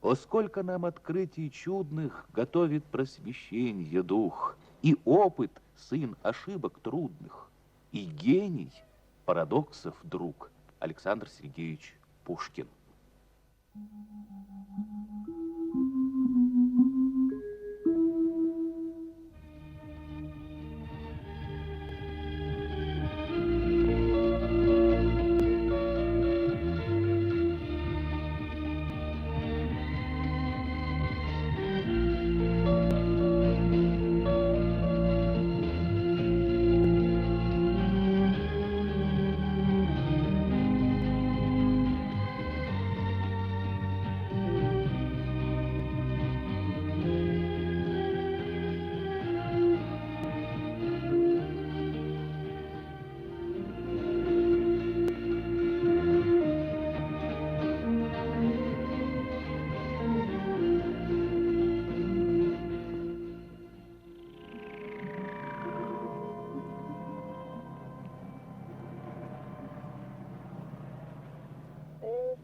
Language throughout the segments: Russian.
О, сколько нам открытий чудных готовит просвещенье дух, и опыт сын ошибок трудных, и гений парадоксов друг. Александр Сергеевич Пушкин.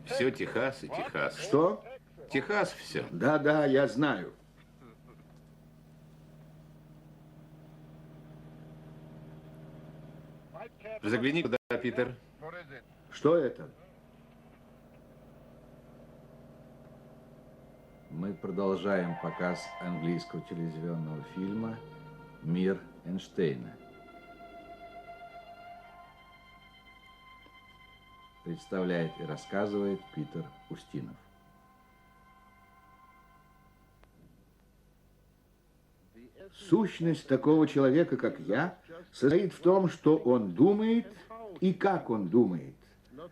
Все Техас и Техас. Что? Техас все. Да, я знаю. Загляни туда, Питер. Что это? Мы продолжаем показ английского телевизионного фильма «Мир Эйнштейна». Представляет и рассказывает Питер Устинов. Сущность такого человека, как я, состоит в том, что он думает и как он думает,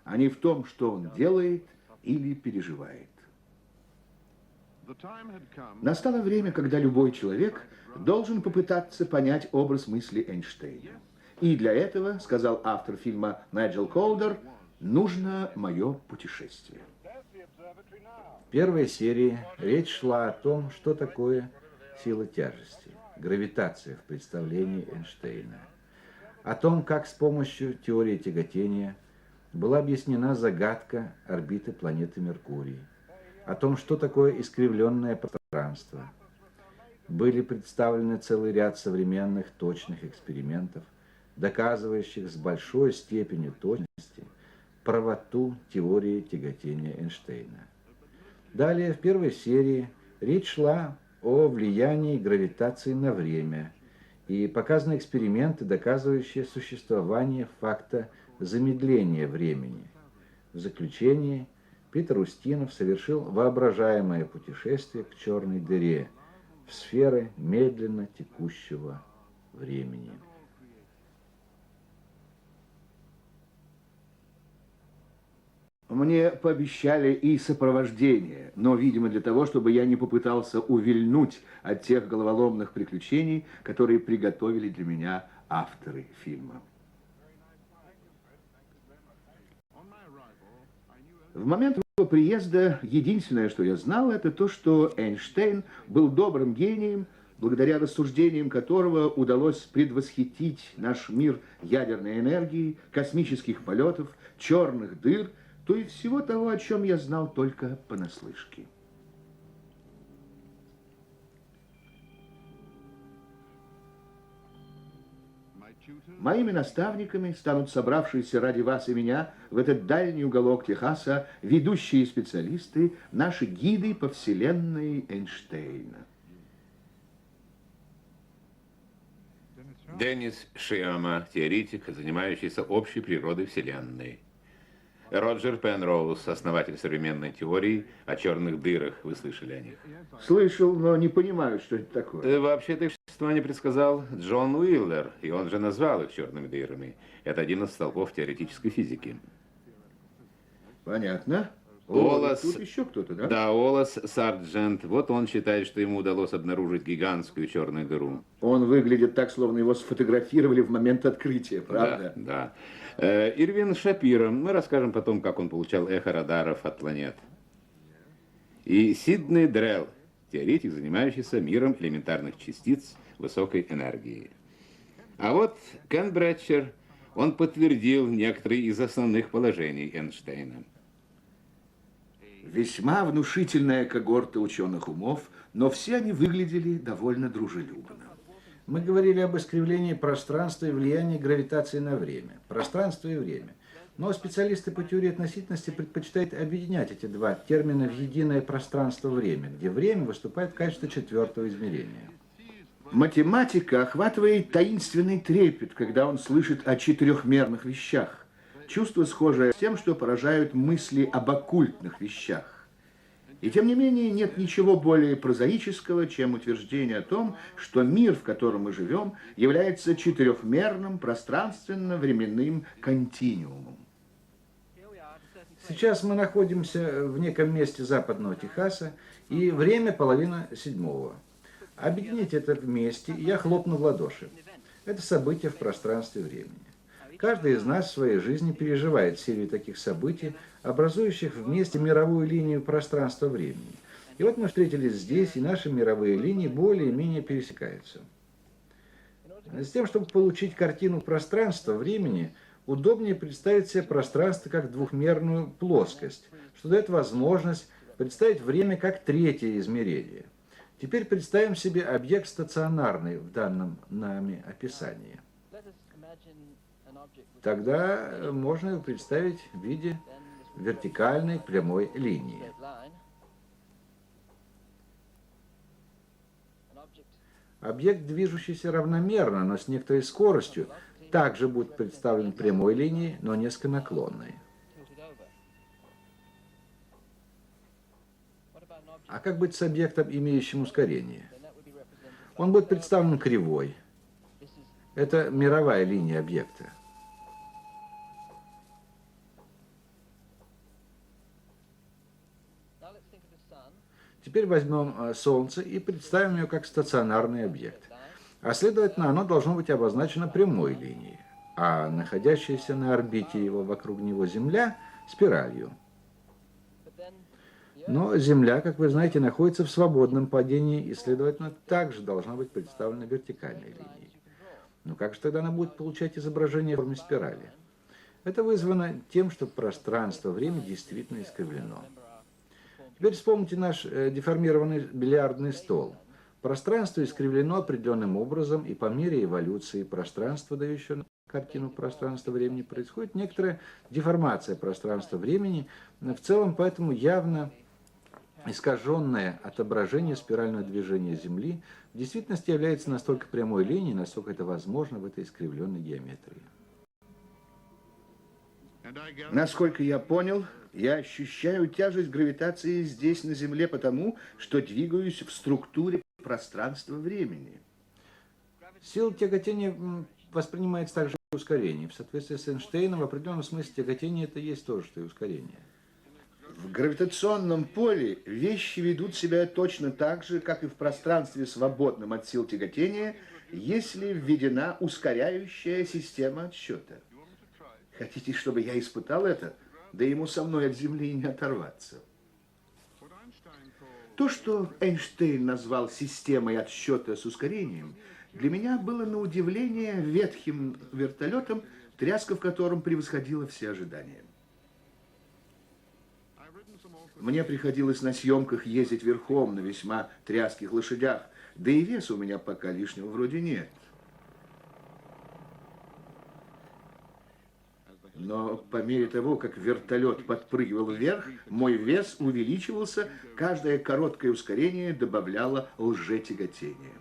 а не в том, что он делает или переживает. Настало время, когда любой человек должен попытаться понять образ мысли Эйнштейна. И для этого, сказал автор фильма Найджел Колдер, нужно мое путешествие. В первой серии речь шла о том, что такое сила тяжести, гравитация в представлении Эйнштейна, о том, как с помощью теории тяготения была объяснена загадка орбиты планеты Меркурий, о том, что такое искривленное пространство. Были представлены целый ряд современных точных экспериментов, доказывающих с большой степенью точности правоту теории тяготения Эйнштейна. Далее, в первой серии, речь шла о влиянии гравитации на время и показаны эксперименты, доказывающие существование факта замедления времени. В заключении Питер Устинов совершил воображаемое путешествие к черной дыре в сферы медленно текущего времени. Мне пообещали и сопровождение, но, видимо, для того, чтобы я не попытался увильнуть от тех головоломных приключений, которые приготовили для меня авторы фильма. В момент его приезда единственное, что я знал, это то, что Эйнштейн был добрым гением, благодаря рассуждениям которого удалось предвосхитить наш мир ядерной энергии, космических полетов, черных дыр, то и всего того, о чем я знал только понаслышке. Моими наставниками станут собравшиеся ради вас и меня в этот дальний уголок Техаса ведущие специалисты, наши гиды по вселенной Эйнштейна. Деннис Шиама, теоретик, занимающийся общей природой Вселенной. Роджер Пенроуз, основатель современной теории о черных дырах. Вы слышали о них? Слышал, но не понимаю, что это такое. Вообще-то их существование предсказал Джон Уиллер, и он же назвал их черными дырами. Это один из столпов теоретической физики. Понятно. Олас, тут еще кто-то, да? Да, Олас Сарджент. Вот он считает, что ему удалось обнаружить гигантскую черную дыру. Он выглядит так, словно его сфотографировали в момент открытия, правда? Да. Ирвин Шапиро. Мы расскажем потом, как он получал эхо радаров от планет. И Сидней Дрелл, теоретик, занимающийся миром элементарных частиц высокой энергии. А вот Кен Бретчер, он подтвердил некоторые из основных положений Эйнштейна. Весьма внушительная когорта ученых умов, но все они выглядели довольно дружелюбно. Мы говорили об искривлении пространства и влиянии гравитации на время. Пространство и время. Но специалисты по теории относительности предпочитают объединять эти два термина в единое пространство-время, где время выступает в качестве четвертого измерения. Математика охватывает таинственный трепет, когда он слышит о четырехмерных вещах. Чувство, схожее с тем, что поражают мысли об оккультных вещах. И тем не менее нет ничего более прозаического, чем утверждение о том, что мир, в котором мы живем, является четырехмерным пространственно-временным континуумом. Сейчас мы находимся в неком месте западного Техаса, и время 6:30. Объедините это вместе, и я хлопну в ладоши. Это событие в пространстве и времени. Каждый из нас в своей жизни переживает серию таких событий, образующих вместе мировую линию пространства-времени. И вот мы встретились здесь, и наши мировые линии более-менее пересекаются. С тем, чтобы получить картину пространства-времени, удобнее представить себе пространство как двухмерную плоскость, что дает возможность представить время как третье измерение. Теперь представим себе объект стационарный в данном нами описании. Тогда можно его представить в виде вертикальной прямой линии. Объект, движущийся равномерно, но с некоторой скоростью, также будет представлен прямой линией, но несколько наклонной. А как быть с объектом, имеющим ускорение? Он будет представлен кривой. Это мировая линия объекта. Теперь возьмем Солнце и представим ее как стационарный объект. А следовательно, оно должно быть обозначено прямой линией, а находящаяся на орбите его вокруг него Земля – спиралью. Но Земля, как вы знаете, находится в свободном падении и, следовательно, также должна быть представлена вертикальной линией. Но как же тогда она будет получать изображение в форме спирали? Это вызвано тем, что пространство-время действительно искривлено. Теперь вспомните наш деформированный бильярдный стол. Пространство искривлено определенным образом, и по мере эволюции пространства, дающего картину пространства-времени, происходит некоторая деформация пространства-времени, в целом поэтому явно искаженное отображение спирального движения Земли в действительности является настолько прямой линией, насколько это возможно в этой искривленной геометрии. Насколько я понял, я ощущаю тяжесть гравитации здесь, на Земле, потому что двигаюсь в структуре пространства-времени. Сила тяготения воспринимается также ускорение. В соответствии с Эйнштейном, в определенном смысле тяготение это есть то же, что и ускорение. В гравитационном поле вещи ведут себя точно так же, как и в пространстве, свободном от сил тяготения, если введена ускоряющая система отсчета. Хотите, чтобы я испытал это? Да ему со мной от Земли не оторваться. То, что Эйнштейн назвал системой отсчета с ускорением, для меня было на удивление ветхим вертолетом, тряска в котором превосходила все ожидания. Мне приходилось на съемках ездить верхом на весьма тряских лошадях, да и веса у меня пока лишнего вроде нет. Но по мере того, как вертолет подпрыгивал вверх, мой вес увеличивался, каждое короткое ускорение добавляло лжетяготение.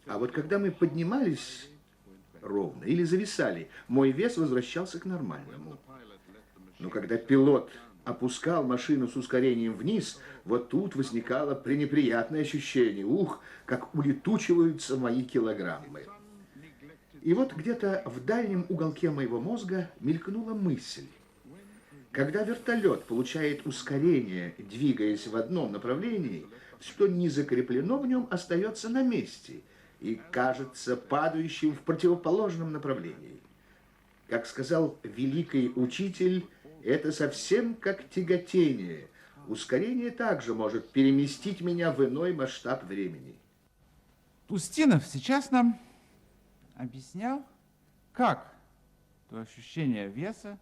А вот когда мы поднимались ровно или зависали, мой вес возвращался к нормальному. Но когда пилот опускал машину с ускорением вниз, вот тут возникало пренеприятное ощущение. Ух, как улетучиваются мои килограммы. И вот где-то в дальнем уголке моего мозга мелькнула мысль. Когда вертолет получает ускорение, двигаясь в одном направлении, что не закреплено в нем, остается на месте и кажется падающим в противоположном направлении. Как сказал великий учитель, это совсем как тяготение. Ускорение также может переместить меня в иной масштаб времени. Устинов сейчас нам объяснял, как то ощущение веса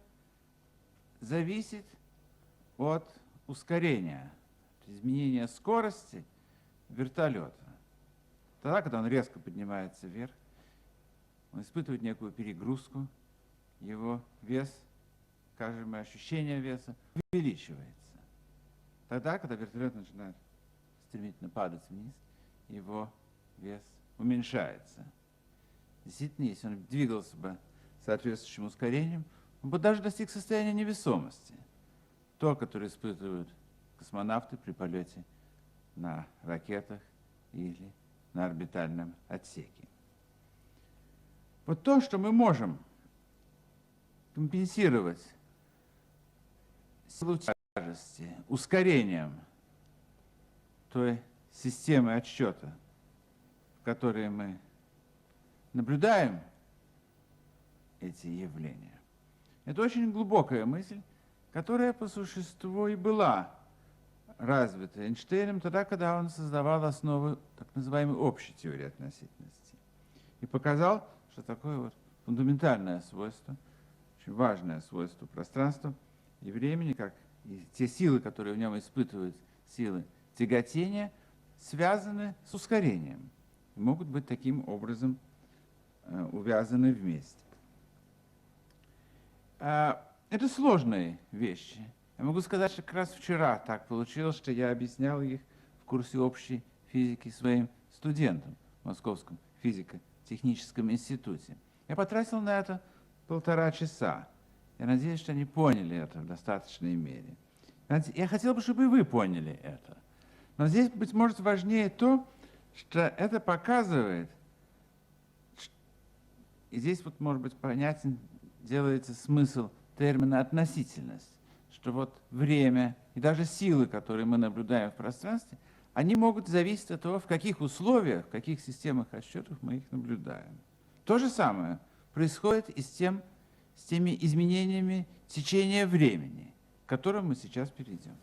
зависит от ускорения, изменения скорости вертолета. Тогда, когда он резко поднимается вверх, он испытывает некую перегрузку, его вес, скажем, ощущение веса увеличивается. Тогда, когда вертолет начинает стремительно падать вниз, его вес уменьшается. Действительно, если он двигался бы соответствующим ускорением, он бы даже достиг состояния невесомости. То, которое испытывают космонавты при полете на ракетах или на орбитальном отсеке. Вот то, что мы можем компенсировать силу тяжести ускорением той системы отсчета, в которой мы наблюдаем эти явления, это очень глубокая мысль, которая по существу и была развита Эйнштейном тогда, когда он создавал основы так называемой общей теории относительности. И показал, что такое вот фундаментальное свойство, очень важное свойство пространства и времени, как и те силы, которые в нем испытывают, силы тяготения, связаны с ускорением и могут быть таким образом увязаны вместе. Это сложные вещи. Я могу сказать, что как раз вчера так получилось, что я объяснял их в курсе общей физики своим студентам в Московском физико-техническом институте. Я потратил на это 1,5 часа. Я надеюсь, что они поняли это в достаточной мере. Я хотел бы, чтобы и вы поняли это. Но здесь, быть может, важнее то, что это показывает, и здесь вот, может быть, понятен делается смысл термина «относительность», что вот время и даже силы, которые мы наблюдаем в пространстве, они могут зависеть от того, в каких условиях, в каких системах расчетов мы их наблюдаем. То же самое происходит и с теми изменениями течения времени, к которым мы сейчас перейдем.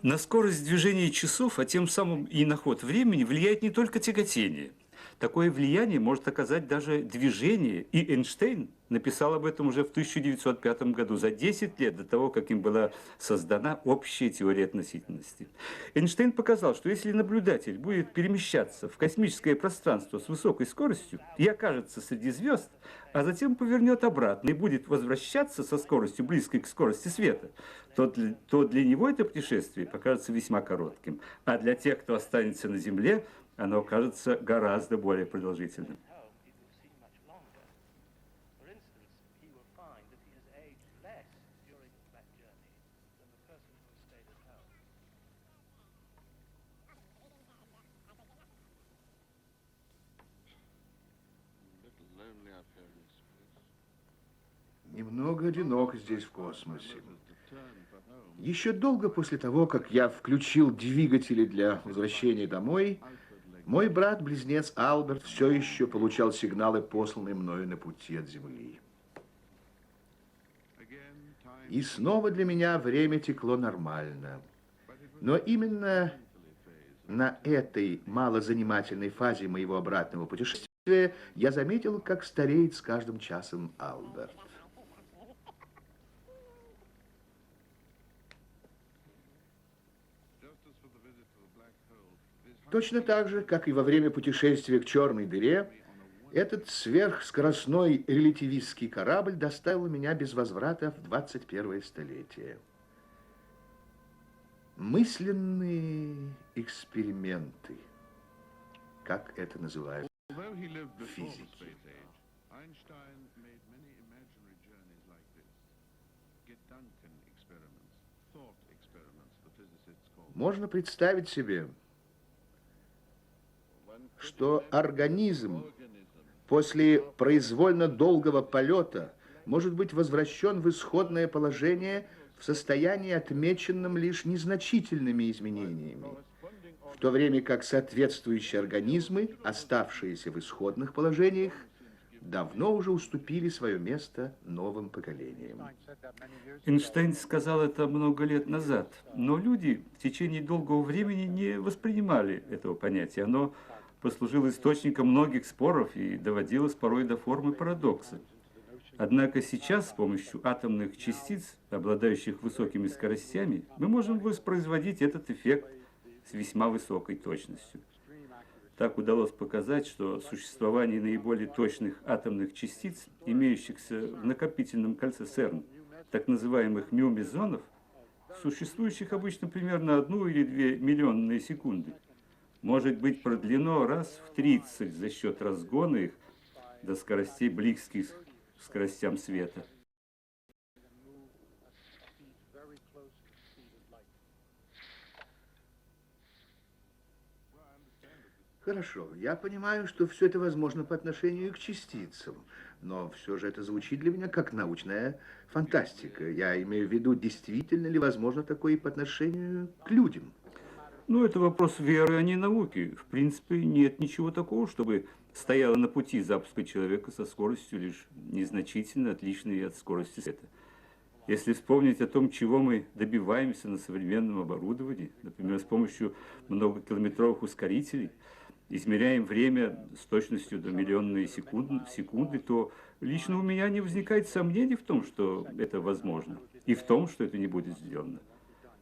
На скорость движения часов, а тем самым и на ход времени, влияет не только тяготение. Такое влияние может оказать даже движение, и Эйнштейн написал об этом уже в 1905 году, за 10 лет до того, как им была создана общая теория относительности. Эйнштейн показал, что если наблюдатель будет перемещаться в космическое пространство с высокой скоростью и окажется среди звезд, а затем повернет обратно и будет возвращаться со скоростью, близкой к скорости света, то для него это путешествие покажется весьма коротким, а для тех, кто останется на Земле, оно кажется гораздо более продолжительным. Немного одинок здесь, в космосе. Еще долго после того, как я включил двигатели для возвращения домой, мой брат-близнец Альберт все еще получал сигналы, посланные мною на пути от Земли. И снова для меня время текло нормально. Но именно на этой малозанимательной фазе моего обратного путешествия я заметил, как стареет с каждым часом Альберт. Точно так же, как и во время путешествия к черной дыре, этот сверхскоростной релятивистский корабль доставил меня без возврата в 21 столетие. Мысленные эксперименты, как это называют в физике. Можно представить себе, что организм после произвольно долгого полета может быть возвращен в исходное положение в состоянии, отмеченном лишь незначительными изменениями, в то время как соответствующие организмы, оставшиеся в исходных положениях, давно уже уступили свое место новым поколениям. Эйнштейн сказал это много лет назад, но люди в течение долгого времени не воспринимали этого понятия. Оно послужило источником многих споров и доводилось порой до формы парадокса. Однако сейчас с помощью атомных частиц, обладающих высокими скоростями, мы можем воспроизводить этот эффект с весьма высокой точностью. Так удалось показать, что существование наиболее точных атомных частиц, имеющихся в накопительном кольце ЦЕРН, так называемых мю-мезонов, существующих обычно примерно 1 или 2 миллионные секунды, может быть продлено раз в 30 за счет разгона их до скоростей, близких к скоростям света. Хорошо, я понимаю, что все это возможно по отношению к частицам, но все же это звучит для меня как научная фантастика. Я имею в виду, действительно ли возможно такое и по отношению к людям. Ну, это вопрос веры, а не науки. В принципе, нет ничего такого, чтобы стояло на пути запуска человека со скоростью лишь незначительно отличной от скорости света. Если вспомнить о том, чего мы добиваемся на современном оборудовании, например, с помощью многокилометровых ускорителей, измеряем время с точностью до миллионной секунды, то лично у меня не возникает сомнений в том, что это возможно, и в том, что это не будет сделано.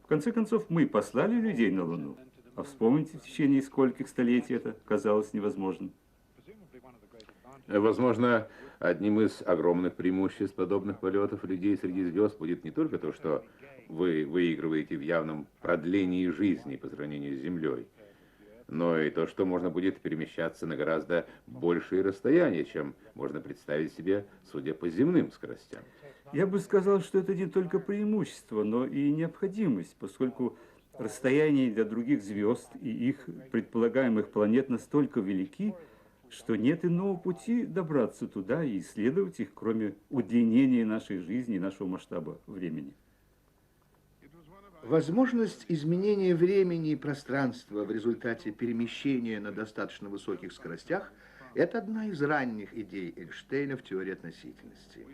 В конце концов, мы послали людей на Луну, а вспомните, в течение скольких столетий это казалось невозможным. Возможно, одним из огромных преимуществ подобных полетов людей среди звезд будет не только то, что вы выигрываете в явном продлении жизни по сравнению с Землей, но и то, что можно будет перемещаться на гораздо большие расстояния, чем можно представить себе, судя по земным скоростям. Я бы сказал, что это не только преимущество, но и необходимость, поскольку расстояния до других звезд и их предполагаемых планет настолько велики, что нет иного пути добраться туда и исследовать их, кроме удлинения нашей жизни и нашего масштаба времени. Возможность изменения времени и пространства в результате перемещения на достаточно высоких скоростях – это одна из ранних идей Эйнштейна в теории относительности.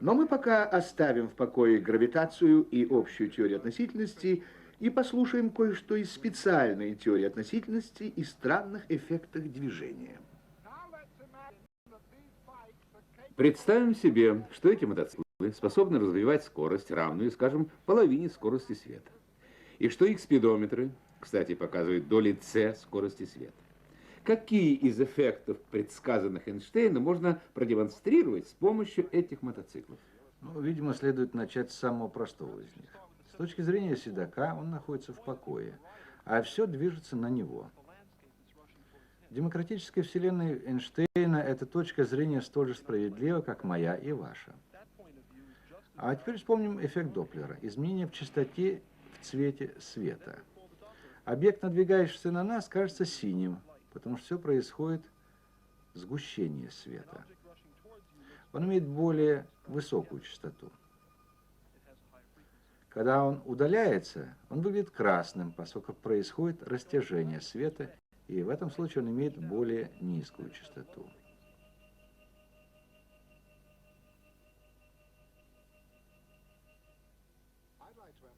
Но мы пока оставим в покое гравитацию и общую теорию относительности и послушаем кое-что из специальной теории относительности и странных эффектах движения. Представим себе, что эти мотоциклы способны развивать скорость, равную, скажем, половине скорости света. И что их спидометры, кстати, показывают доли c скорости света. Какие из эффектов, предсказанных Эйнштейном, можно продемонстрировать с помощью этих мотоциклов? Ну, видимо, следует начать с самого простого из них. С точки зрения седока он находится в покое, а все движется на него. В демократической вселенной Эйнштейна эта точка зрения столь же справедлива, как моя и ваша. А теперь вспомним эффект Доплера. Изменение в частоте в цвете света. Объект, надвигающийся на нас, кажется синим, потому что все происходит сгущение света. Он имеет более высокую частоту. Когда он удаляется, он выглядит красным, поскольку происходит растяжение света, и в этом случае он имеет более низкую частоту.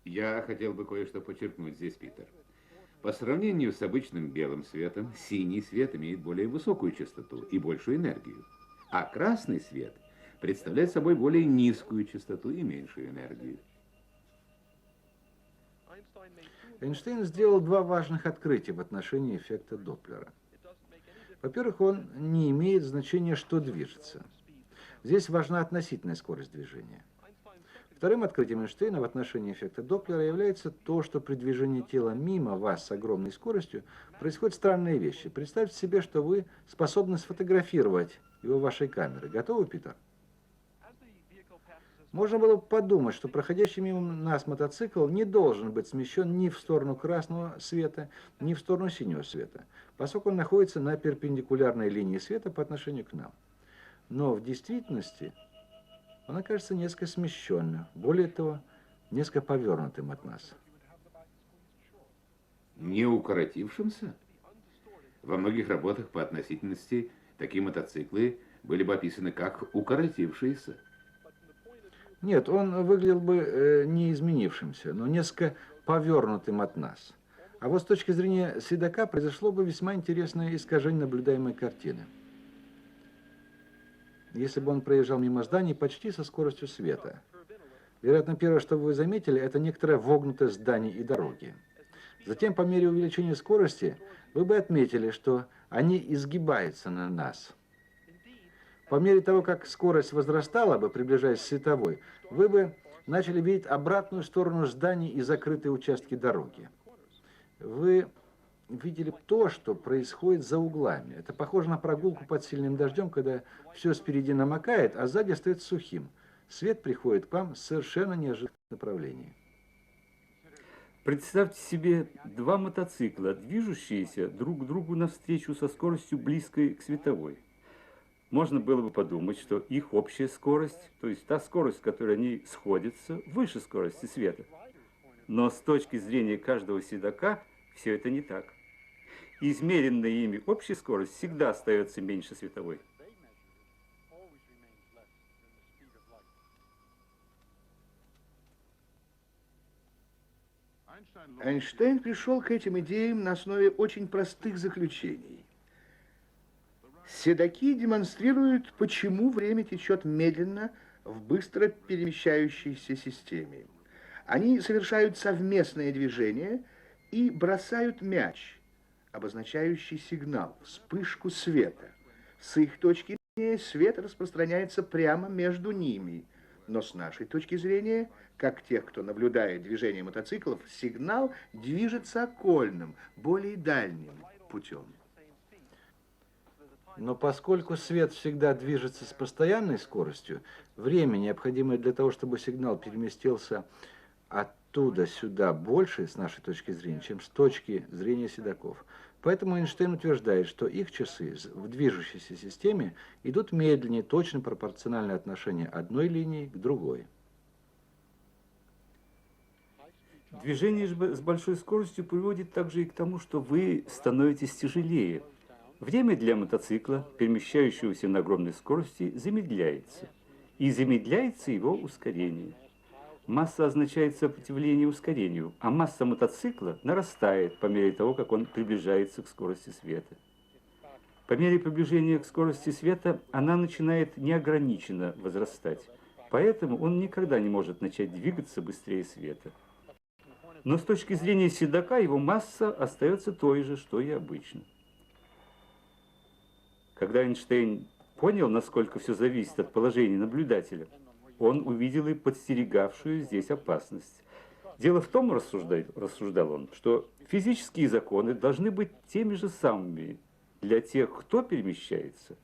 Я хотел бы кое-что подчеркнуть здесь, Питер. По сравнению с обычным белым светом, синий свет имеет более высокую частоту и большую энергию, а красный свет представляет собой более низкую частоту и меньшую энергию. Эйнштейн сделал два важных открытия в отношении эффекта Доплера. Во-первых, он не имеет значения, что движется. Здесь важна относительная скорость движения. Вторым открытием Эйнштейна в отношении эффекта Доплера является то, что при движении тела мимо вас с огромной скоростью происходят странные вещи. Представьте себе, что вы способны сфотографировать его вашей камерой. Готовы, Питер? Можно было бы подумать, что проходящий мимо нас мотоцикл не должен быть смещен ни в сторону красного света, ни в сторону синего света, поскольку он находится на перпендикулярной линии света по отношению к нам. Но в действительности он окажется несколько смещенным, более того, несколько повернутым от нас. Не укоротившимся? Во многих работах по относительности такие мотоциклы были бы описаны как укоротившиеся. Нет, он выглядел бы не изменившимся, но несколько повернутым от нас. А вот с точки зрения седока произошло бы весьма интересное искажение наблюдаемой картины. если бы он проезжал мимо зданий почти со скоростью света. Вероятно, первое, что вы заметили, это некоторая вогнутость зданий и дороги. Затем, по мере увеличения скорости, вы бы отметили, что они изгибаются на нас. По мере того, как скорость возрастала бы, приближаясь к световой, вы бы начали видеть обратную сторону зданий и закрытые участки дороги. Вы видели то, что происходит за углами. Это похоже на прогулку под сильным дождем, когда все спереди намокает, а сзади остается сухим. Свет приходит к вам с совершенно неожиданных направлений. Представьте себе два мотоцикла, движущиеся друг к другу навстречу со скоростью близкой к световой. Можно было бы подумать, что их общая скорость, то есть та скорость, с которой они сходятся, выше скорости света. Но с точки зрения каждого седока все это не так. Измеренная ими общая скорость всегда остается меньше световой. Эйнштейн пришел к этим идеям на основе очень простых заключений. Седаки демонстрируют, почему время течет медленно в быстро перемещающейся системе. Они совершают совместное движение и бросают мяч, обозначающий сигнал, вспышку света. С их точки зрения свет распространяется прямо между ними, но с нашей точки зрения, как тех, кто наблюдает движение мотоциклов, сигнал движется окольным, более дальним путем. Но поскольку свет всегда движется с постоянной скоростью, время, необходимое для того, чтобы сигнал переместился оттуда сюда, больше, с нашей точки зрения, чем с точки зрения седаков. Поэтому Эйнштейн утверждает, что их часы в движущейся системе идут медленнее, точно пропорциональное отношение одной линии к другой. Движение с большой скоростью приводит также и к тому, что вы становитесь тяжелее. Время для мотоцикла, перемещающегося на огромной скорости, замедляется. И замедляется его ускорение. Масса означает сопротивление ускорению, а масса мотоцикла нарастает по мере того, как он приближается к скорости света. По мере приближения к скорости света она начинает неограниченно возрастать, поэтому он никогда не может начать двигаться быстрее света. Но с точки зрения седока его масса остается той же, что и обычно. Когда Эйнштейн понял, насколько все зависит от положения наблюдателя, он увидел и подстерегавшую здесь опасность. Дело в том, рассуждал он, что физические законы должны быть теми же самыми для тех, кто перемещается,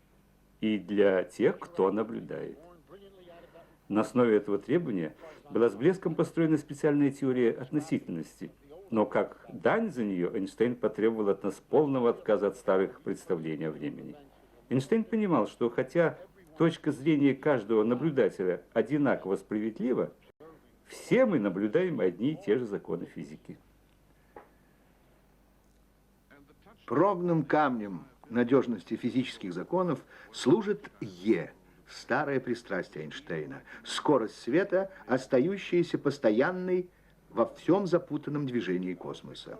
и для тех, кто наблюдает. На основе этого требования была с блеском построена специальная теория относительности, но как дань за нее Эйнштейн потребовал от нас полного отказа от старых представлений о времени. Эйнштейн понимал, что хотя точка зрения каждого наблюдателя одинаково справедлива, все мы наблюдаем одни и те же законы физики. Пробным камнем надежности физических законов служит Е, старое пристрастие Эйнштейна, скорость света, остающаяся постоянной во всем запутанном движении космоса.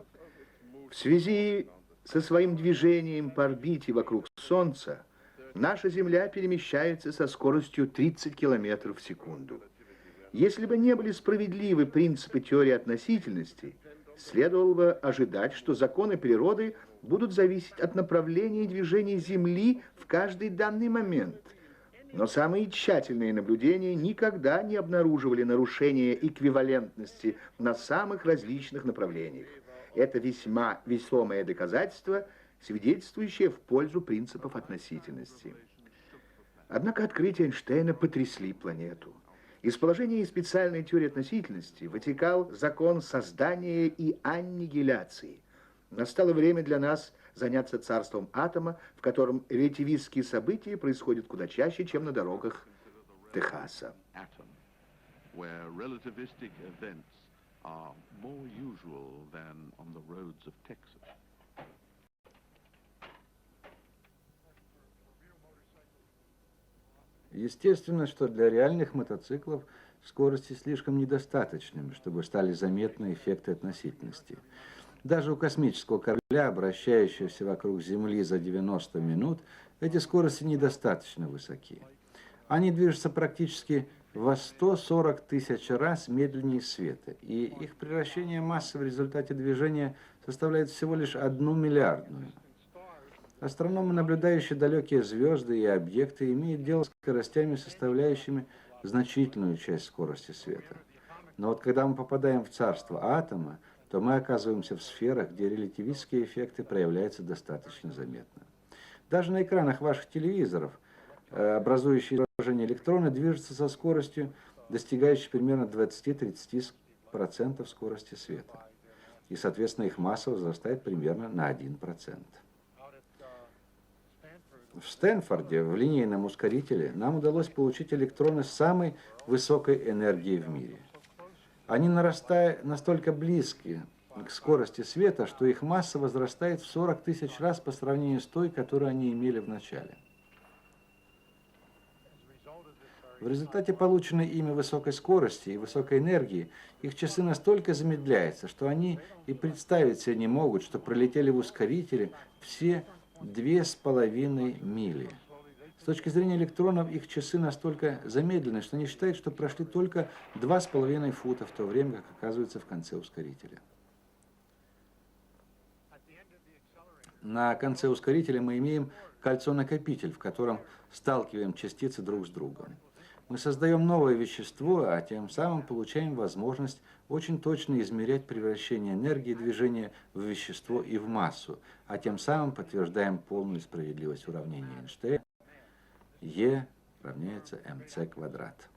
В связи со своим движением по орбите вокруг Солнца наша Земля перемещается со скоростью 30 км в секунду. Если бы не были справедливы принципы теории относительности, следовало бы ожидать, что законы природы будут зависеть от направления движения Земли в каждый данный момент. Но самые тщательные наблюдения никогда не обнаруживали нарушения эквивалентности на самых различных направлениях. Это весьма весомое доказательство, свидетельствующее в пользу принципов относительности. Однако открытия Эйнштейна потрясли планету. Из положения специальной теории относительности вытекал закон создания и аннигиляции. Настало время для нас заняться царством атома, в котором релятивистские события происходят куда чаще, чем на дорогах Техаса. Естественно, что для реальных мотоциклов скорости слишком недостаточными, чтобы стали заметны эффекты относительности. Даже у космического корабля, обращающегося вокруг Земли за 90 минут, эти скорости недостаточно высоки. Они движутся практически во 140 тысяч раз медленнее света, и их превращение массы в результате движения составляет всего лишь 1/10000000. Астрономы, наблюдающие далекие звезды и объекты, имеют дело с скоростями, составляющими значительную часть скорости света. Но вот когда мы попадаем в царство атома, то мы оказываемся в сферах, где релятивистские эффекты проявляются достаточно заметно. Даже на экранах ваших телевизоров образующие изображение электроны движутся со скоростью, достигающей примерно 20-30% скорости света. И, соответственно, их масса возрастает примерно на 1%. В Стэнфорде, в линейном ускорителе, нам удалось получить электроны с самой высокой энергией в мире. Они настолько близки к скорости света, что их масса возрастает в 40 тысяч раз по сравнению с той, которую они имели в начале. В результате полученной ими высокой скорости и высокой энергии, их часы настолько замедляются, что они и представить себе не могут, что пролетели в ускорителе все 2,5 мили. С точки зрения электронов, их часы настолько замедлены, что они считают, что прошли только 2,5 фута, в то время как оказывается в конце ускорителя. На конце ускорителя мы имеем кольцо-накопитель, в котором сталкиваем частицы друг с другом. Мы создаем новое вещество, а тем самым получаем возможность очень точно измерять превращение энергии движения в вещество и в массу, а тем самым подтверждаем полную справедливость уравнения Эйнштейна. Е равняется mc квадрат.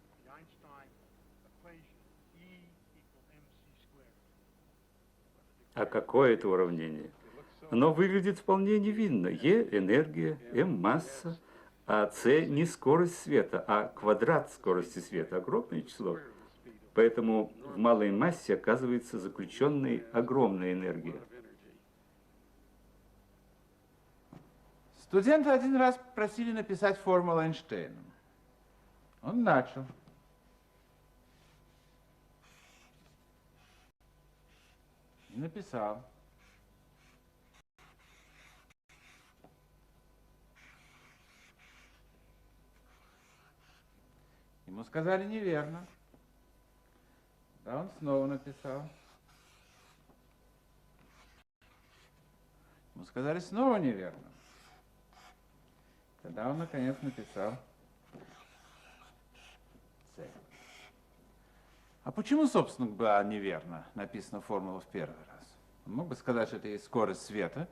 А какое это уравнение? Оно выглядит вполне невинно. Е – энергия, М – масса, а С – не скорость света, а квадрат скорости света. Огромное число. Поэтому в малой массе оказывается заключенной огромная энергия. Студенты один раз просили написать формулу Эйнштейна. Он начал. И написал. Ему сказали неверно. Да, он снова написал. Ему сказали снова неверно. Тогда он наконец написал С. А почему, собственно, была неверно написана формула в первый раз? Он мог бы сказать, что это есть скорость света,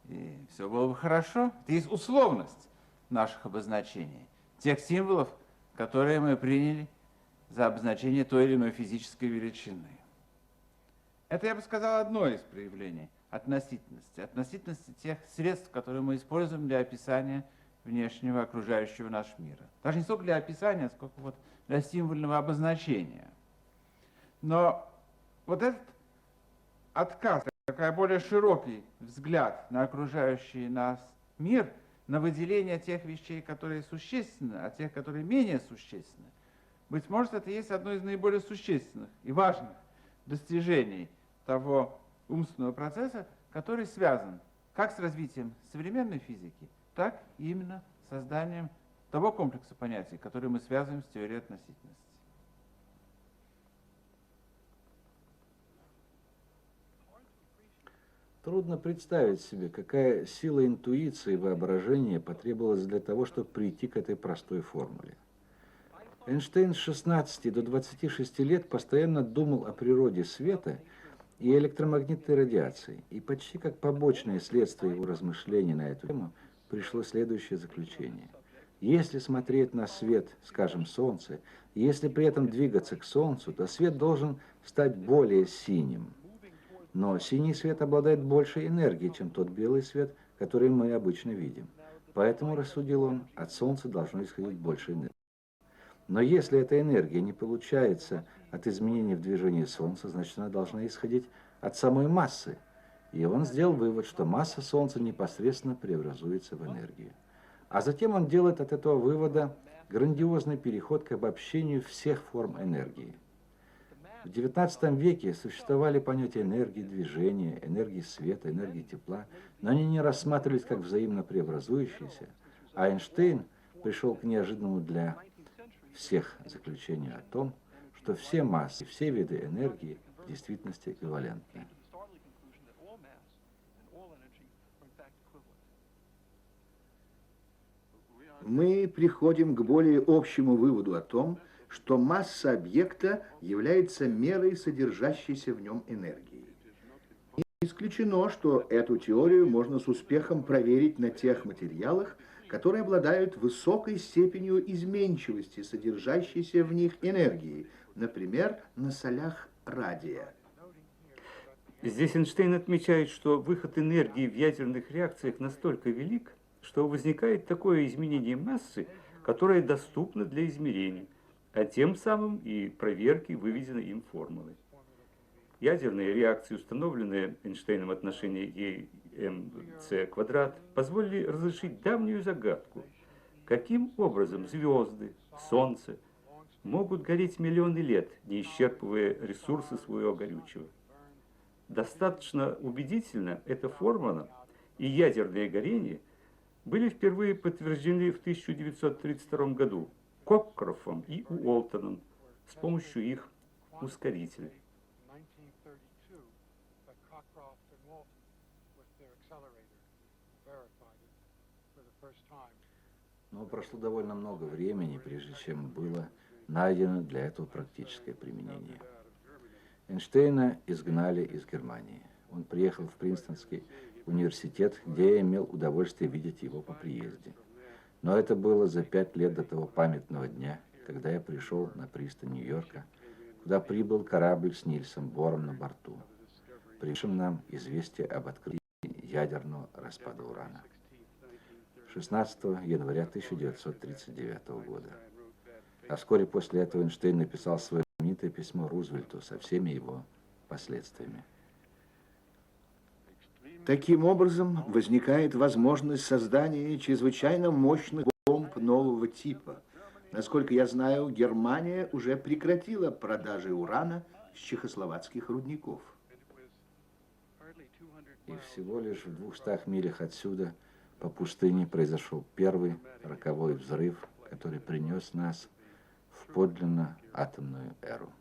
и все было бы хорошо. Это есть условность наших обозначений, тех символов, которые мы приняли за обозначение той или иной физической величины. Это, я бы сказал, одно из проявлений относительности. Относительности тех средств, которые мы используем для описания внешнего окружающего наш мира. Даже не столько для описания, сколько вот для символьного обозначения. Но вот этот отказ, такой более широкий взгляд на окружающий нас мир, на выделение тех вещей, которые существенны, а тех, которые менее существенны, быть может, это есть одно из наиболее существенных и важных достижений того умственного процесса, который связан как с развитием современной физики, так и именно с созданием того комплекса понятий, который мы связываем с теорией относительности. Трудно представить себе, какая сила интуиции и воображения потребовалась для того, чтобы прийти к этой простой формуле. Эйнштейн с 16 до 26 лет постоянно думал о природе света и электромагнитной радиации, и почти как побочное следствие его размышлений на эту тему пришло следующее заключение. Если смотреть на свет, скажем, Солнце, и если при этом двигаться к Солнцу, то свет должен стать более синим. Но синий свет обладает большей энергией, чем тот белый свет, который мы обычно видим. Поэтому, рассудил он, от Солнца должно исходить больше энергии. Но если эта энергия не получается от изменений в движении Солнца, значит, она должна исходить от самой массы. И он сделал вывод, что масса Солнца непосредственно преобразуется в энергию. А затем он делает от этого вывода грандиозный переход к обобщению всех форм энергии. В XIX веке существовали понятия энергии движения, энергии света, энергии тепла, но они не рассматривались как взаимно преобразующиеся, а Эйнштейн пришел к неожиданному для всех заключений о том, что все массы, все виды энергии в действительности эквивалентны. Мы приходим к более общему выводу о том, что масса объекта является мерой содержащейся в нем энергии. Не исключено, что эту теорию можно с успехом проверить на тех материалах, которые обладают высокой степенью изменчивости содержащейся в них энергии, например, на солях радия. Здесь Эйнштейн отмечает, что выход энергии в ядерных реакциях настолько велик, что возникает такое изменение массы, которое доступно для измерений, а тем самым и проверки выведенной им формулы. Ядерные реакции, установленные Эйнштейном в отношении ЕМЦ квадрат, позволили разрешить давнюю загадку, каким образом звезды, Солнце могут гореть миллионы лет, не исчерпывая ресурсы своего горючего. Достаточно убедительно эта формула и ядерное горение были впервые подтверждены в 1932 году Коккрофом и Уолтоном с помощью их ускорителей. Но прошло довольно много времени, прежде чем было найдено для этого практическое применение. Эйнштейна изгнали из Германии. Он приехал в Принстонский университет, где я имел удовольствие видеть его по приезде. Но это было за 5 лет до того памятного дня, когда я пришел на пристань Нью-Йорка, куда прибыл корабль с Нильсом Бором на борту, принесшим нам известие об открытии ядерного распада урана. 16 января 1939 года. А вскоре после этого Эйнштейн написал свое знаменитое письмо Рузвельту со всеми его последствиями. Таким образом, возникает возможность создания чрезвычайно мощных бомб нового типа. Насколько я знаю, Германия уже прекратила продажи урана с чехословацких рудников. И всего лишь в 200 милях отсюда по пустыне произошел первый роковой взрыв, который принес нас в подлинно атомную эру.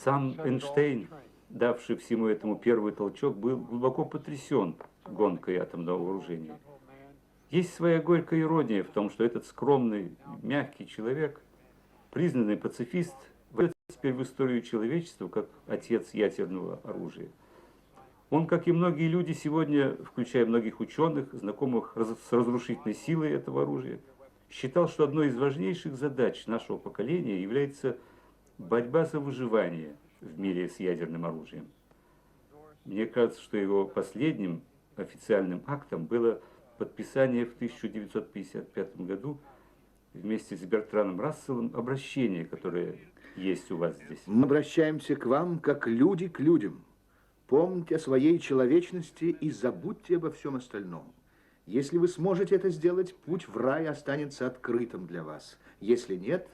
Сам Эйнштейн, давший всему этому первый толчок, был глубоко потрясен гонкой атомного вооружения. Есть своя горькая ирония в том, что этот скромный, мягкий человек, признанный пацифист, войдет теперь в историю человечества как отец ядерного оружия. Он, как и многие люди сегодня, включая многих ученых, знакомых с разрушительной силой этого оружия, считал, что одной из важнейших задач нашего поколения является борьба за выживание в мире с ядерным оружием. Мне кажется, что его последним официальным актом было подписание в 1955 году вместе с Бертраном Расселом обращения, которое есть у вас здесь. Мы обращаемся к вам, как люди к людям. Помните о своей человечности и забудьте обо всем остальном. Если вы сможете это сделать, путь в рай останется открытым для вас. Если нет,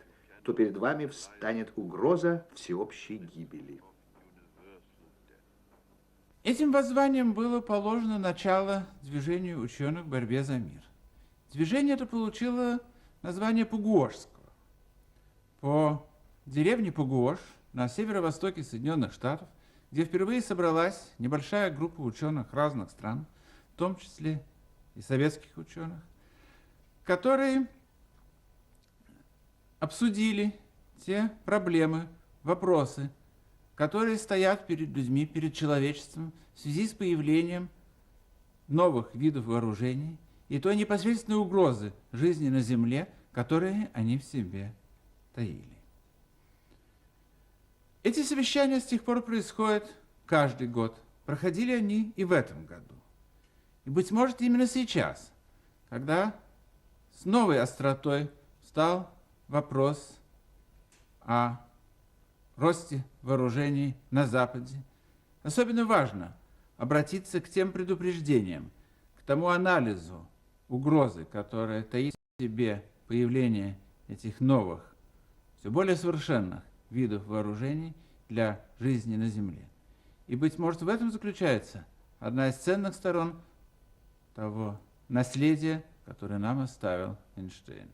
то перед вами встанет угроза всеобщей гибели. Этим воззванием было положено начало движению ученых в борьбе за мир. Движение это получило название Пугуошского. По деревне Пугуош на северо-востоке Соединенных Штатов, где впервые собралась небольшая группа ученых разных стран, в том числе и советских ученых, которые обсудили те проблемы, вопросы, которые стоят перед людьми, перед человечеством в связи с появлением новых видов вооружений и той непосредственной угрозы жизни на Земле, которые они в себе таили. Эти совещания с тех пор происходят каждый год. Проходили они и в этом году. И, быть может, именно сейчас, когда с новой остротой встал вопрос о росте вооружений на Западе, особенно важно обратиться к тем предупреждениям, к тому анализу угрозы, которая таит в себе появление этих новых, все более совершенных видов вооружений для жизни на Земле. И, быть может, в этом заключается одна из ценных сторон того наследия, которое нам оставил Эйнштейн.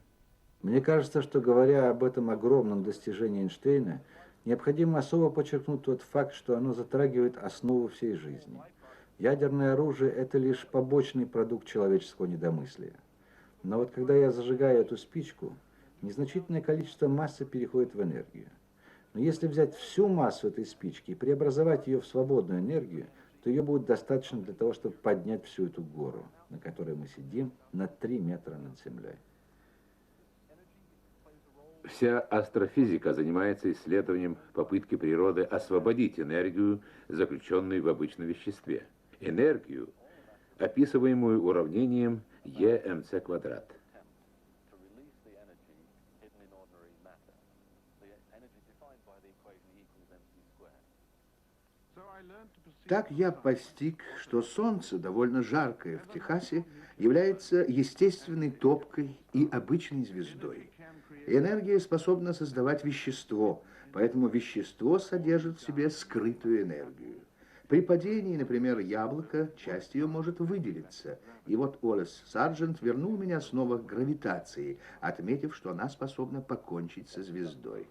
Мне кажется, что, говоря об этом огромном достижении Эйнштейна, необходимо особо подчеркнуть тот факт, что оно затрагивает основу всей жизни. Ядерное оружие – это лишь побочный продукт человеческого недомыслия. Но вот когда я зажигаю эту спичку, незначительное количество массы переходит в энергию. Но если взять всю массу этой спички и преобразовать ее в свободную энергию, то ее будет достаточно для того, чтобы поднять всю эту гору, на которой мы сидим, на 3 метра над землей. Вся астрофизика занимается исследованием попытки природы освободить энергию, заключенную в обычном веществе. Энергию, описываемую уравнением Е_МЦ квадрат. Так я постиг, что Солнце, довольно жаркое в Техасе, является естественной топкой и обычной звездой. Энергия способна создавать вещество, поэтому вещество содержит в себе скрытую энергию. При падении, например, яблока, часть ее может выделиться. И вот Уоллес Сарджент вернул меня снова к гравитации, отметив, что она способна покончить со звездой.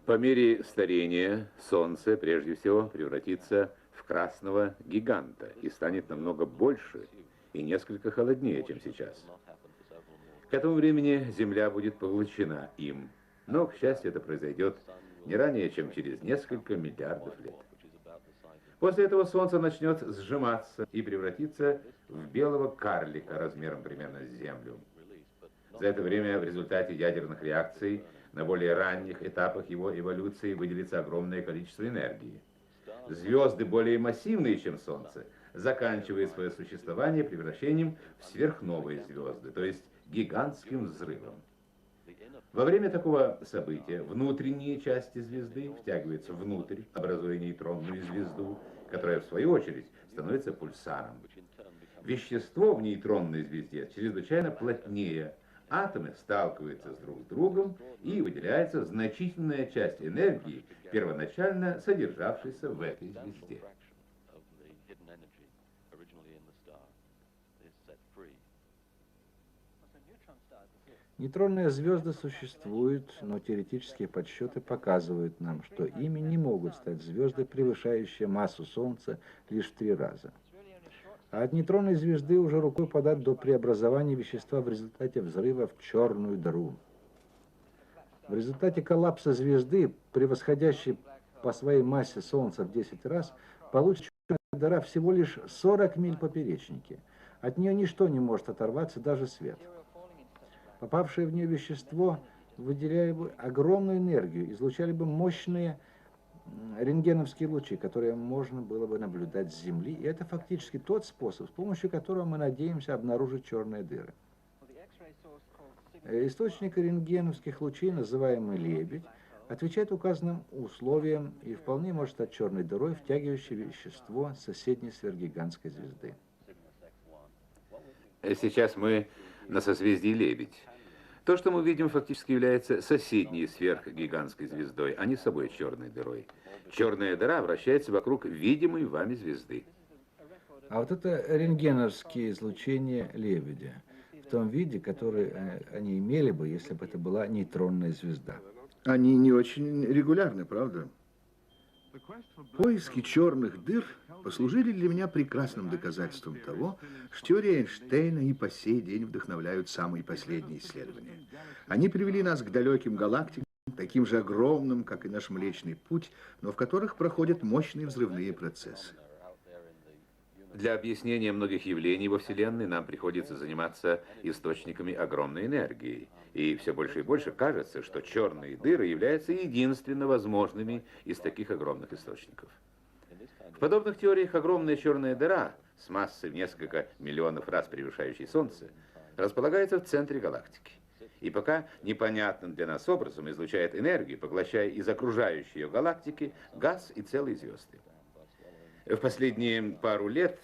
По мере старения Солнце, прежде всего, превратится в красного гиганта и станет намного больше и несколько холоднее, чем сейчас. К этому времени Земля будет поглощена им, но, к счастью, это произойдет не ранее, чем через несколько миллиардов лет. После этого Солнце начнет сжиматься и превратиться в белого карлика размером примерно с Землю. За это время в результате ядерных реакций на более ранних этапах его эволюции выделится огромное количество энергии. Звезды более массивные, чем Солнце, заканчивают свое существование превращением в сверхновые звезды, то есть гигантским взрывом. Во время такого события внутренние части звезды втягиваются внутрь, образуя нейтронную звезду, которая, в свою очередь, становится пульсаром. Вещество в нейтронной звезде чрезвычайно плотнее. Атомы сталкиваются друг с другом, и выделяется значительная часть энергии, первоначально содержавшейся в этой звезде. Нейтронные звезды существуют, но теоретические подсчеты показывают нам, что ими не могут стать звезды, превышающие массу Солнца лишь в 3 раза. А от нейтронной звезды уже рукой подать до преобразования вещества в результате взрыва в черную дыру. В результате коллапса звезды, превосходящей по своей массе Солнца в 10 раз, получится черная дыра всего лишь 40 миль в поперечнике. От нее ничто не может оторваться, даже свет. Попавшее в нее вещество выделяли бы огромную энергию, излучали бы мощные рентгеновские лучи, которые можно было бы наблюдать с Земли. И это фактически тот способ, с помощью которого мы надеемся обнаружить черные дыры. Источник рентгеновских лучей, называемый «Лебедь», отвечает указанным условиям и вполне может стать черной дырой, втягивающей вещество соседней сверхгигантской звезды. Сейчас мы на созвездии Лебедь. То, что мы видим, фактически является соседней сверхгигантской звездой, а не собой черной дырой. Черная дыра вращается вокруг видимой вами звезды. А вот это рентгеновские излучения Лебедя, в том виде, который они имели бы, если бы это была нейтронная звезда. Они не очень регулярны, правда? Поиски черных дыр послужили для меня прекрасным доказательством того, что теории Эйнштейна и по сей день вдохновляют самые последние исследования. Они привели нас к далеким галактикам, таким же огромным, как и наш Млечный Путь, но в которых проходят мощные взрывные процессы. Для объяснения многих явлений во Вселенной нам приходится заниматься источниками огромной энергии. И все больше и больше кажется, что черные дыры являются единственно возможными из таких огромных источников. В подобных теориях огромная черная дыра с массой в несколько миллионов раз превышающей Солнце располагается в центре галактики. И пока непонятным для нас образом излучает энергию, поглощая из окружающей ее галактики газ и целые звезды. В последние пару лет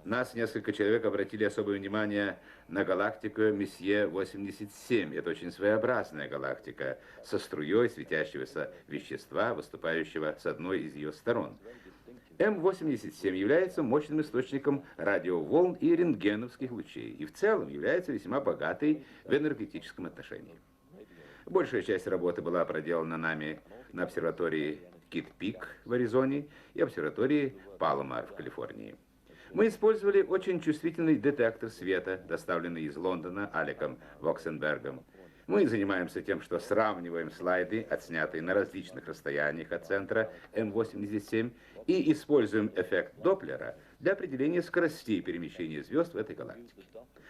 Нас несколько человек обратили особое внимание на галактику Месье-87. Это очень своеобразная галактика со струей светящегося вещества, выступающего с одной из ее сторон. М87 является мощным источником радиоволн и рентгеновских лучей, и в целом является весьма богатой в энергетическом отношении. Большая часть работы была проделана нами на обсерватории Кит-Пик в Аризоне и обсерватории Паломар в Калифорнии. Мы использовали очень чувствительный детектор света, доставленный из Лондона Алеком Воксенбергом. Мы занимаемся тем, что сравниваем слайды, отснятые на различных расстояниях от центра М87, и используем эффект Доплера для определения скоростей перемещения звезд в этой галактике.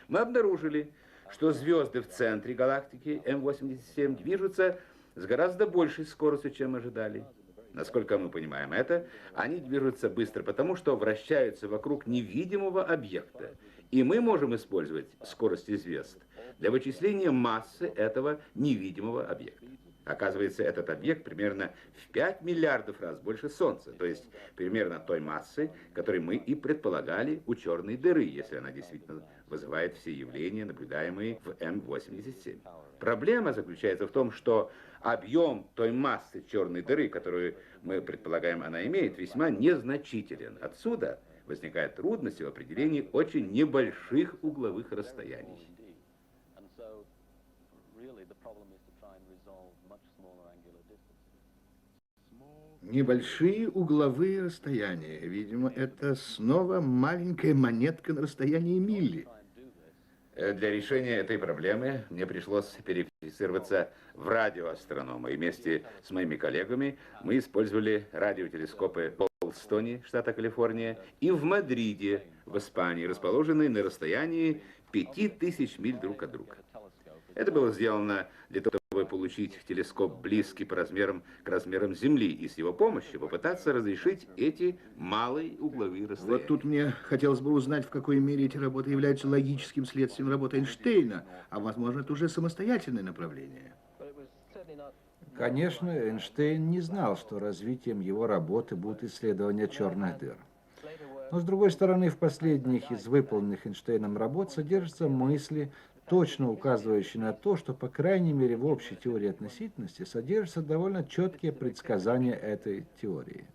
Мы обнаружили, что звезды в центре галактики М87 движутся с гораздо большей скоростью, чем ожидали. Насколько мы понимаем это, они движутся быстро потому, что вращаются вокруг невидимого объекта, и мы можем использовать скорости звезд для вычисления массы этого невидимого объекта. Оказывается, этот объект примерно в 5 миллиардов раз больше Солнца, то есть примерно той массы, которой мы и предполагали у черной дыры, если она действительно вызывает все явления, наблюдаемые в М87. Проблема заключается в том, что объем той массы черной дыры, которую мы предполагаем она имеет, весьма незначителен. Отсюда возникают трудности в определении очень небольших угловых расстояний. Небольшие угловые расстояния. Видимо, это снова маленькая монетка на расстоянии мили. Для решения этой проблемы мне пришлось переквалифицироваться в радиоастронома. И вместе с моими коллегами мы использовали радиотелескопы в Голдстоне, штата Калифорния, и в Мадриде, в Испании, расположенные на расстоянии 5000 миль друг от друга. Это было сделано для того, чтобы получить телескоп близкий по размерам к размерам Земли и с его помощью попытаться разрешить эти малые угловые расстояния. Вот тут мне хотелось бы узнать, в какой мере эти работы являются логическим следствием работы Эйнштейна, а возможно, это уже самостоятельное направление. Конечно, Эйнштейн не знал, что развитием его работы будут исследования черных дыр. Но, с другой стороны, в последних из выполненных Эйнштейном работ содержатся мысли, точно указывающие на то, что, по крайней мере, в общей теории относительности содержатся довольно четкие предсказания этой теории.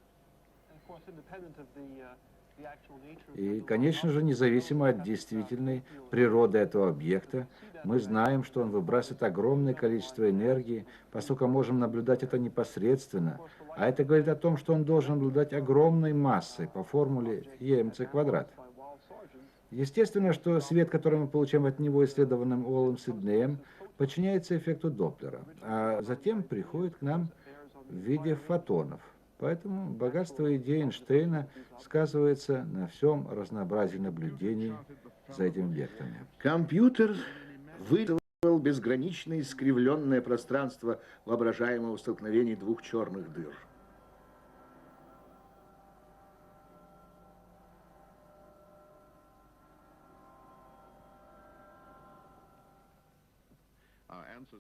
И, конечно же, независимо от действительной природы этого объекта, мы знаем, что он выбрасывает огромное количество энергии, поскольку можем наблюдать это непосредственно, а это говорит о том, что он должен обладать огромной массой по формуле ЕМЦ². Естественно, что свет, который мы получаем от него исследованным Уоллом Сиднеем, подчиняется эффекту Доплера, а затем приходит к нам в виде фотонов. Поэтому богатство идей Эйнштейна сказывается на всем разнообразии наблюдений за этими объектами. Компьютер выдал безгранично искривленное пространство воображаемого столкновения двух черных дыр.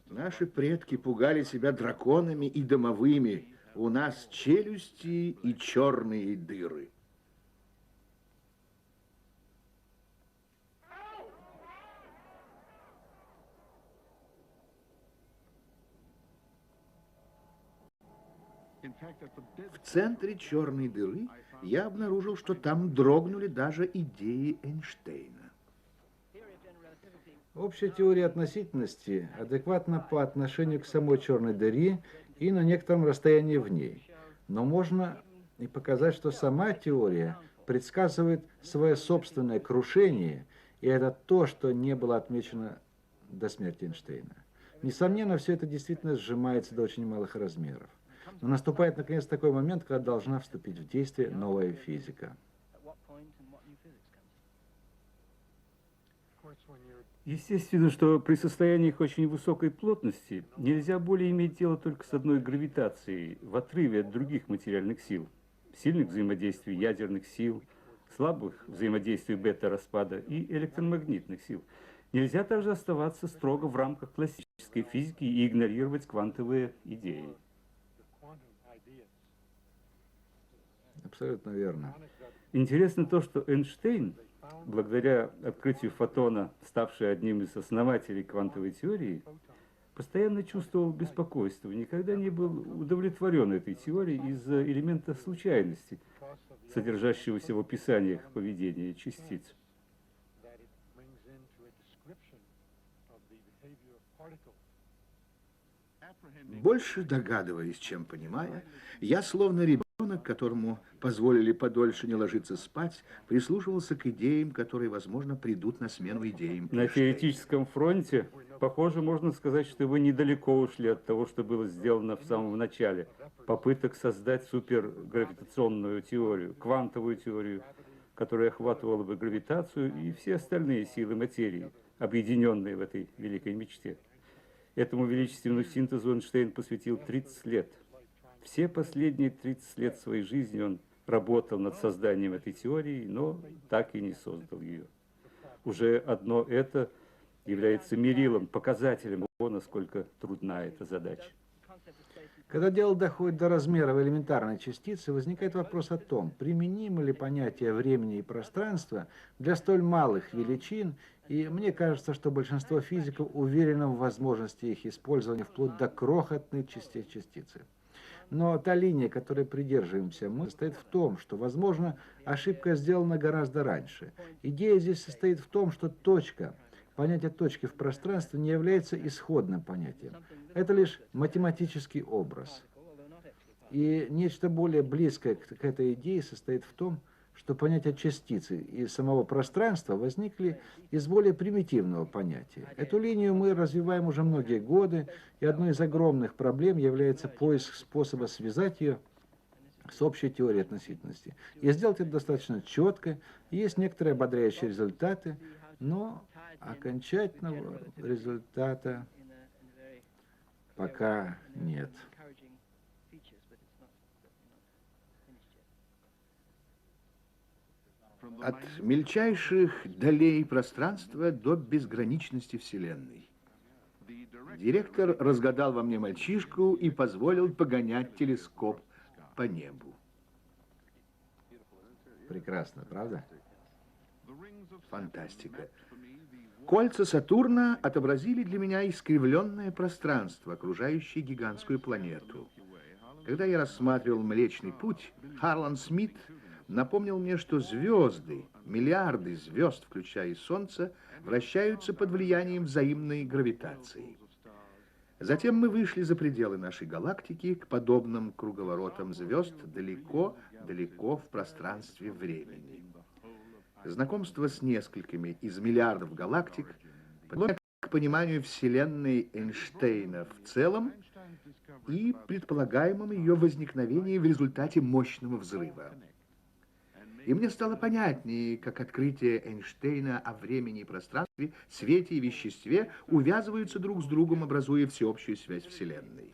Наши предки пугали себя драконами и домовыми. У нас челюсти и черные дыры. В центре черной дыры я обнаружил, что там дрогнули даже идеи Эйнштейна. Общая теория относительности адекватна по отношению к самой черной дыре и на некотором расстоянии в ней. Но можно и показать, что сама теория предсказывает свое собственное крушение, и это то, что не было отмечено до смерти Эйнштейна. Несомненно, все это действительно сжимается до очень малых размеров. Но наступает, наконец, такой момент, когда должна вступить в действие новая физика. Естественно, что при состояниях очень высокой плотности нельзя более иметь дело только с одной гравитацией в отрыве от других материальных сил, сильных взаимодействий ядерных сил, слабых взаимодействий бета-распада и электромагнитных сил. Нельзя также оставаться строго в рамках классической физики и игнорировать квантовые идеи. Абсолютно верно. Интересно то, что Эйнштейн благодаря открытию фотона, ставший одним из основателей квантовой теории, постоянно чувствовал беспокойство, никогда не был удовлетворен этой теорией из-за элемента случайности, содержащегося в описаниях поведения частиц. Больше догадываясь, чем понимая, я, словно ребенок, которому позволили подольше не ложиться спать, прислушивался к идеям, которые, возможно, придут на смену идеям На Эйнштейна. теоретическом фронте, похоже, можно сказать, что вы недалеко ушли от того, что было сделано в самом начале. Попыток создать супергравитационную теорию, квантовую теорию, которая охватывала бы гравитацию и все остальные силы материи, объединенные в этой великой мечте. Этому величественному синтезу Эйнштейн посвятил 30 лет. Все последние 30 лет своей жизни он работал над созданием этой теории, но так и не создал ее. Уже одно это является мерилом, показателем того, насколько трудна эта задача. Когда дело доходит до размеров элементарной частицы, возникает вопрос о том, применимо ли понятие времени и пространства для столь малых величин, и мне кажется, что большинство физиков уверено в возможности их использования вплоть до крохотной частицы. Но та линия, которой придерживаемся мы, состоит в том, что, возможно, ошибка сделана гораздо раньше. Идея здесь состоит в том, что понятие точки в пространстве не является исходным понятием. Это лишь математический образ. И нечто более близкое к этой идее состоит в том, что понятие частицы и самого пространства возникли из более примитивного понятия. Эту линию мы развиваем уже многие годы, и одной из огромных проблем является поиск способа связать ее с общей теорией относительности. И сделать это достаточно четко, есть некоторые ободряющие результаты, но окончательного результата пока нет. От мельчайших долей пространства до безграничности Вселенной. Директор разгадал во мне мальчишку и позволил погонять телескоп по небу. Прекрасно, правда? Фантастика. Кольца Сатурна отобразили для меня искривленное пространство, окружающее гигантскую планету. Когда я рассматривал Млечный Путь, Харлан Смит напомнил мне, что звезды, миллиарды звезд, включая и Солнце, вращаются под влиянием взаимной гравитации. Затем мы вышли за пределы нашей галактики к подобным круговоротам звезд далеко-далеко в пространстве времени. Знакомство с несколькими из миллиардов галактик подводит к пониманию Вселенной Эйнштейна в целом и предполагаемом ее возникновении в результате мощного взрыва. И мне стало понятнее, как открытие Эйнштейна о времени и пространстве, свете и веществе увязываются друг с другом, образуя всеобщую связь Вселенной.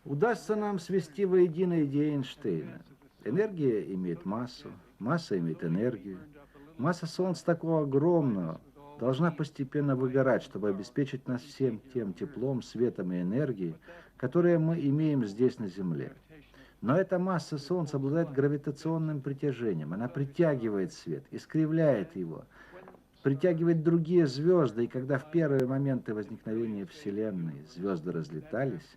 Удастся нам свести воедино идеи Эйнштейна. Энергия имеет массу, масса имеет энергию. Масса Солнца такого огромного должна постепенно выгорать, чтобы обеспечить нас всем тем теплом, светом и энергией, которые мы имеем здесь на Земле. Но эта масса Солнца обладает гравитационным притяжением. Она притягивает свет, искривляет его, притягивает другие звезды. И когда в первые моменты возникновения Вселенной звезды разлетались,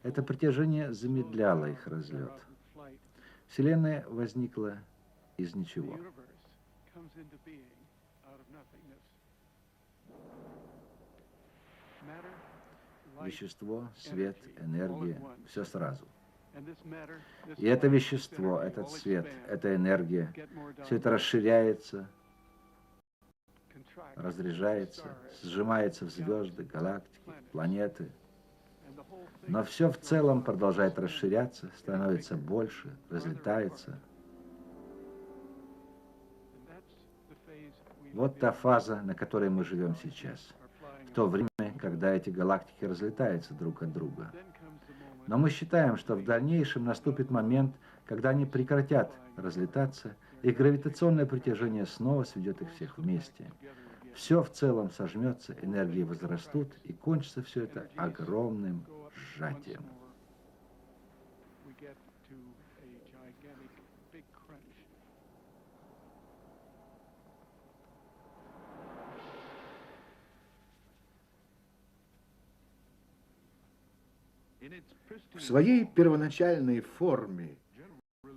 это притяжение замедляло их разлет. Вселенная возникла из ничего. Вещество, свет, энергия – все сразу. И это вещество, этот свет, эта энергия, все это расширяется, разряжается, сжимается в звезды, галактики, планеты. Но все в целом продолжает расширяться, становится больше, разлетается. Вот та фаза, на которой мы живем сейчас. В то время, когда эти галактики разлетаются друг от друга. Но мы считаем, что в дальнейшем наступит момент, когда они прекратят разлетаться, и гравитационное притяжение снова сведет их всех вместе. Все в целом сожмется, энергии возрастут, и кончится все это огромным сжатием. В своей первоначальной форме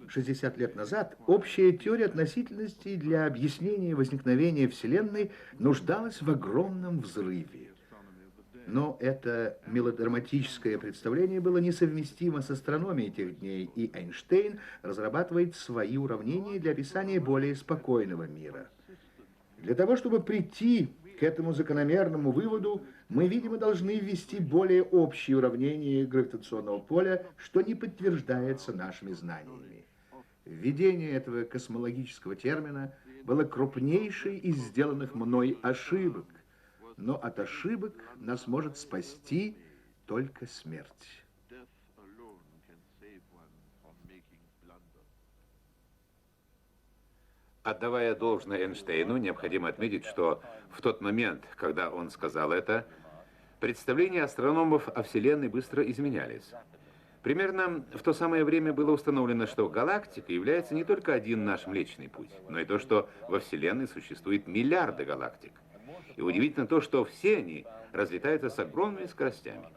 60 лет назад общая теория относительности для объяснения возникновения Вселенной нуждалась в огромном взрыве. Но это мелодраматическое представление было несовместимо с астрономией тех дней, и Эйнштейн разрабатывает свои уравнения для описания более спокойного мира. Для того, чтобы прийти к этому закономерному выводу, мы, видимо, должны ввести более общие уравнения гравитационного поля, что не подтверждается нашими знаниями. Введение этого космологического термина было крупнейшей из сделанных мной ошибок, но от ошибок нас может спасти только смерть. Отдавая должное Эйнштейну, необходимо отметить, что в тот момент, когда он сказал это, представления астрономов о Вселенной быстро изменялись. Примерно в то самое время было установлено, что галактика является не только один наш Млечный Путь, но и то, что во Вселенной существует миллиарды галактик. И удивительно то, что все они разлетаются с огромными скоростями.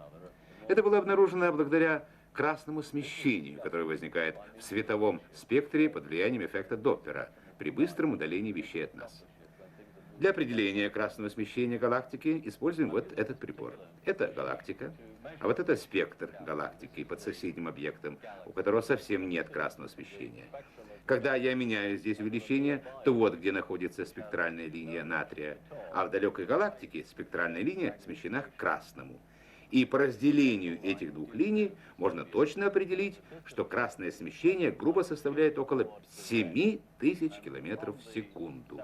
Это было обнаружено благодаря красному смещению, которое возникает в световом спектре под влиянием эффекта Допплера при быстром удалении вещей от нас. Для определения красного смещения галактики используем вот этот прибор. Это галактика, а вот это спектр галактики под соседним объектом, у которого совсем нет красного смещения. Когда я меняю здесь увеличение, то вот где находится спектральная линия натрия, а в далекой галактике спектральная линия смещена к красному. И по разделению этих двух линий можно точно определить, что красное смещение грубо составляет около 7000 километров в секунду.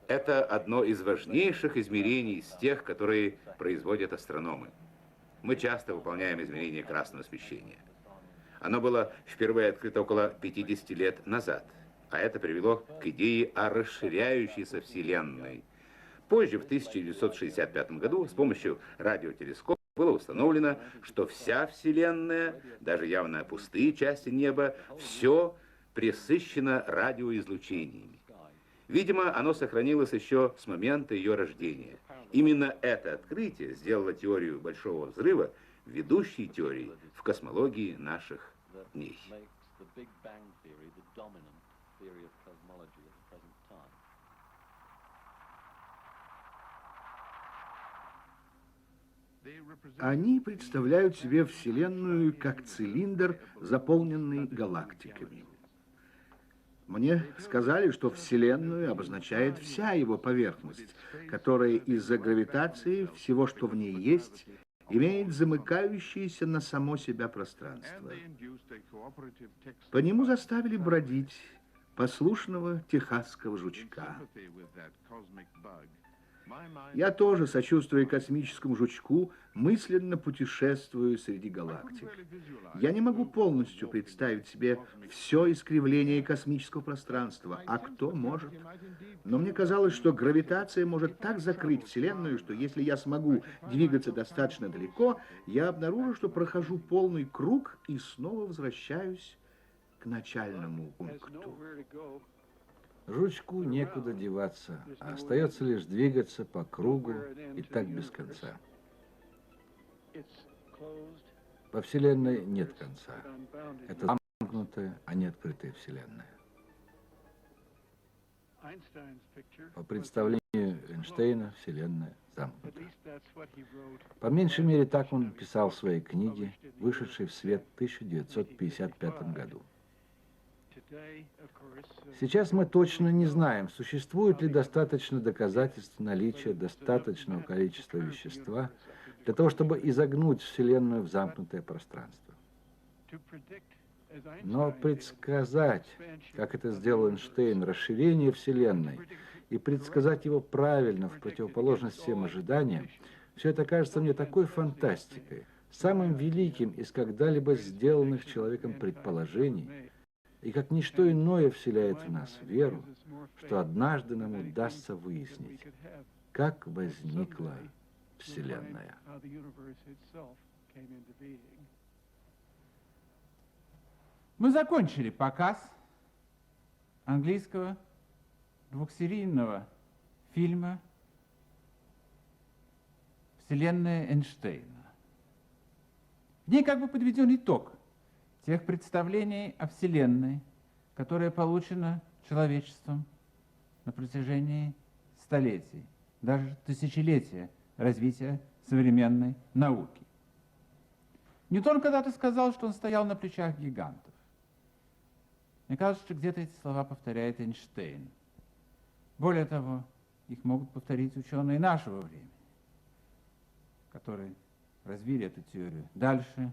Это одно из важнейших измерений из тех, которые производят астрономы. Мы часто выполняем измерение красного смещения. Оно было впервые открыто около 50 лет назад, а это привело к идее о расширяющейся Вселенной. Позже, в 1965 году, с помощью радиотелескопа было установлено, что вся Вселенная, даже явно пустые части неба, все пресыщено радиоизлучениями. Видимо, оно сохранилось еще с момента ее рождения. Именно это открытие сделало теорию Большого взрыва ведущей теорией в космологии наших дней. Они представляют себе Вселенную как цилиндр, заполненный галактиками. Мне сказали, что Вселенную обозначает вся его поверхность, которая из-за гравитации всего, что в ней есть, имеет замыкающееся на само себя пространство. По нему заставили бродить послушного техасского жучка. Я тоже, сочувствуя космическому жучку, мысленно путешествую среди галактик. Я не могу полностью представить себе все искривление космического пространства, а кто может? Но мне казалось, что гравитация может так закрыть Вселенную, что если я смогу двигаться достаточно далеко, я обнаружу, что прохожу полный круг и снова возвращаюсь к начальному пункту. Жучку некуда деваться, а остается лишь двигаться по кругу и так без конца. По Вселенной нет конца. Это замкнутая, а не открытая Вселенная. По представлению Эйнштейна, Вселенная замкнута. По меньшей мере, так он писал в своей книге, вышедшей в свет в 1955 году. Сейчас мы точно не знаем, существует ли достаточно доказательств наличия достаточного количества вещества для того, чтобы изогнуть Вселенную в замкнутое пространство. Но предсказать, как это сделал Эйнштейн, расширение Вселенной, и предсказать его правильно, в противоположность всем ожиданиям, все это кажется мне такой фантастикой, самым великим из когда-либо сделанных человеком предположений, и как ничто иное вселяет в нас веру, что однажды нам удастся выяснить, как возникла Вселенная. Мы закончили показ английского двухсерийного фильма «Вселенная Эйнштейна». В ней как бы подведен итог тех представлений о Вселенной, которое получено человечеством на протяжении столетий, даже тысячелетия развития современной науки. Ньютон когда-то сказал, что он стоял на плечах гигантов. Мне кажется, что где-то эти слова повторяет Эйнштейн. Более того, их могут повторить ученые нашего времени, которые развили эту теорию дальше,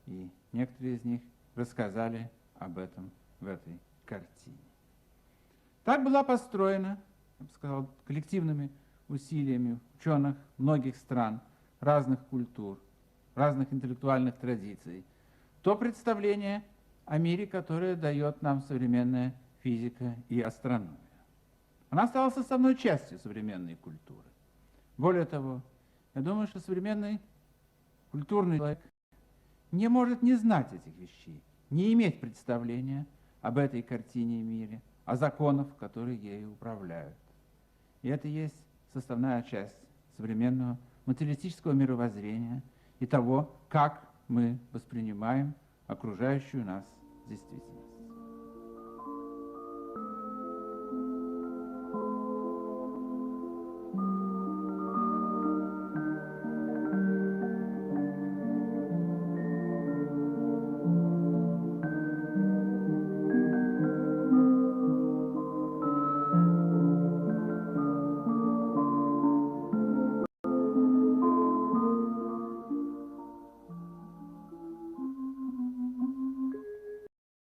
и некоторые из них рассказали об этом в этой картине. Так была построена, я бы сказал, коллективными усилиями ученых многих стран, разных культур, разных интеллектуальных традиций, то представление о мире, которое дает нам современная физика и астрономия. Она стала составной частью современной культуры. Более того, я думаю, что современный культурный человек не может не знать этих вещей, не иметь представления об этой картине мира, о законах, которые ею управляют. И это и есть составная часть современного материалистического мировоззрения и того, как мы воспринимаем окружающую нас действительность.